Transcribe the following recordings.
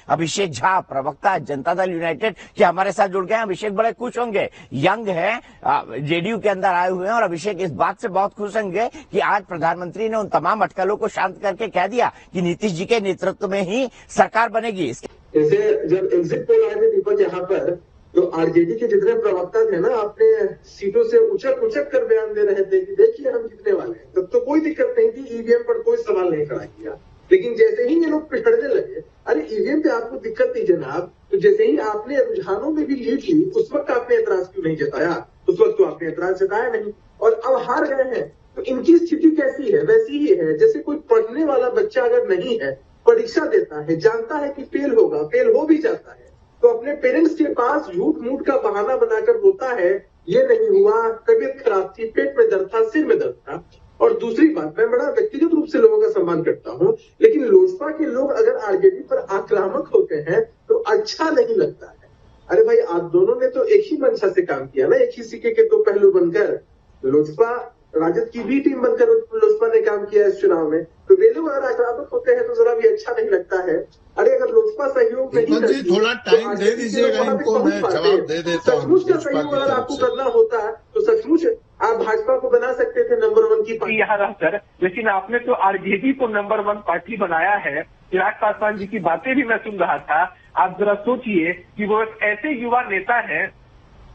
अभिषेक झा प्रवक्ता जनता दल यूनाइटेड के हमारे साथ जुड़ गए हैं। अभिषेक बड़े खुश होंगे, यंग है, जेडीयू के अंदर आए हुए हैं और अभिषेक इस बात से बहुत खुश होंगे कि आज प्रधानमंत्री ने उन तमाम अटकलों को शांत करके कह दिया कि नीतीश जी के नेतृत्व में ही सरकार बनेगी। जैसे जब एग्जिट पोल आए थे दीपक, यहाँ पर तो आरजेडी के जितने प्रवक्ता थे ना, अपने सीटों से उछक उछक कर बयान दे रहे थे कि देखिए हम जीतने वाले हैं। तब तो कोई दिक्कत नहीं थी, ईवीएम पर कोई सवाल नहीं खड़ा किया। लेकिन जैसे ही ये लोग पिछड़ने लगे, अरे ईवीएम पे आपको दिक्कत नहीं जनाब, तो जैसे ही आपने रुझानों में भी लीड ली, उस वक्त आपने एतराज क्यों नहीं जताया? उस वक्त तो आपने एतराज जताया नहीं और अब हार गए हैं। तो इनकी स्थिति कैसी है? वैसी ही है जैसे कोई पढ़ने वाला बच्चा अगर नहीं है, परीक्षा देता है, जानता है कि फेल होगा, फेल हो भी जाता है, तो अपने पेरेंट्स के पास झूठ मूठ का बहाना बनाकर होता है ये नहीं हुआ, तबीयत खराब थी, पेट में दर्द था, सिर में दर्द था। और दूसरी बात, मैं बड़ा व्यक्तिगत रूप से लोगों का सम्मान करता हूं, लेकिन लोजपा के लोग अगर आरजेडी पर आक्रामक होते हैं तो अच्छा नहीं लगता है। अरे भाई, आप दोनों ने तो एक ही मंशा से काम किया ना, एक ही सिक्के के दो पहलू बनकर। लोजपा राजद की भी टीम बनकर लोजपा ने काम किया इस चुनाव में, तो वे लोग अगर आक्रामक होते हैं तो जरा भी अच्छा नहीं लगता है। अरे अगर लोजपा सहयोग नहीं करती, थोड़ा टाइम दे दीजिएगा इनको, मैं जवाब दे देता हूँ। सचमुच का सहयोग अगर आपको करना होता है तो सचमुच आप भाजपा को बना सकते थे नंबर 1 की पार्टी यहाँ रहकर, लेकिन आपने तो आरजेडी को नंबर 1 पार्टी बनाया है। चिराग पासवान जी की बातें भी मैं सुन रहा था। आप जरा सोचिए कि वो एक ऐसे युवा नेता है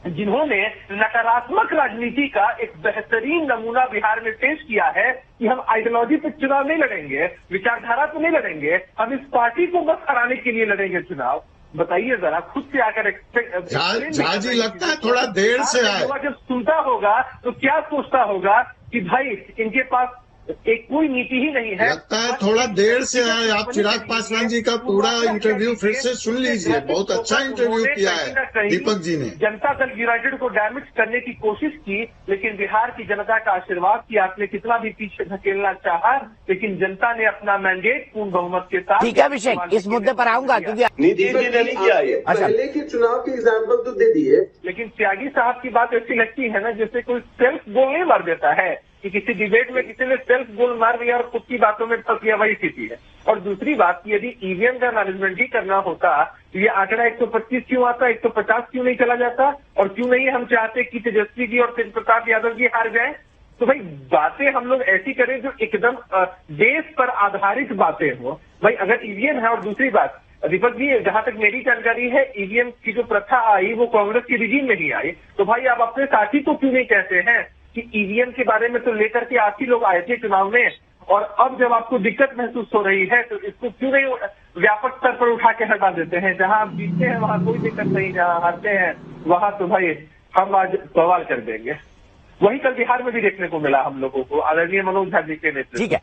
जिन्होंने नकारात्मक राजनीति का एक बेहतरीन नमूना बिहार में पेश किया है कि हम आइडियोलॉजी पे चुनाव नहीं लड़ेंगे, विचारधारा पे नहीं लड़ेंगे, हम इस पार्टी को बस हराने के लिए लड़ेंगे चुनाव। बताइए जरा, खुद से आकर जी लगता है थोड़ा देर से आए। जब सुनता होगा तो क्या सोचता होगा कि भाई इनके पास एक कोई नीति ही नहीं है। लगता है थोड़ा देर से आए। आप चिराग पासवान जी का पूरा इंटरव्यू फिर से सुन लीजिए, बहुत अच्छा इंटरव्यू किया है दीपक जी ने। जनता दल यूनाइटेड को डैमेज करने की कोशिश की, लेकिन बिहार की जनता का आशीर्वाद किया। आपने कितना भी पीछे धकेलना चाहा, लेकिन जनता ने अपना मैंडेट पूर्ण बहुमत के साथ। ठीक है अभिषेक, इस मुद्दे पर आऊंगा क्योंकि नीतीश जी ने नहीं किया है। पहले के चुनाव के एग्जाम्पल तो दे दिए, लेकिन त्यागी साहब की बात ऐसी लगती है ना जैसे कोई सेल्फ गोल नहीं मार देता है कि किसी डिबेट में किसी ने सेल्फ गोल मार दिया और खुद की बातों में फंस गया, वही स्थिति है। और दूसरी बात, यदि ईवीएम का मैनेजमेंट ही करना होता तो ये आंकड़ा 125 क्यों आता, 150 क्यों नहीं चला जाता? और क्यों नहीं हम चाहते कि तेजस्वी जी और तेज प्रताप यादव जी हार जाए? तो भाई बातें हम लोग ऐसी करें जो एकदम देश पर आधारित बातें हो। भाई अगर ईवीएम है, और दूसरी बात दीपक जी, जहां तक मेरी जानकारी है, ईवीएम की जो प्रथा आई वो कांग्रेस की रिजीम में ही आई। तो भाई आप अपने साथी को क्यों नहीं कहते हैं कि ईवीएम के बारे में तो लेकर के आप ही लोग आए थे चुनाव में, और अब जब आपको दिक्कत महसूस हो रही है तो इसको क्यों नहीं व्यापक स्तर पर उठा के हटा देते हैं? जहां आप जीतते हैं वहां कोई दिक्कत नहीं, जहां हारते हैं वहां तो भाई हम आज सवाल कर देंगे। वही कल बिहार में भी देखने को मिला हम लोगों को, आदरणीय मनोज झा जी के नेतृत्व। ठीक है।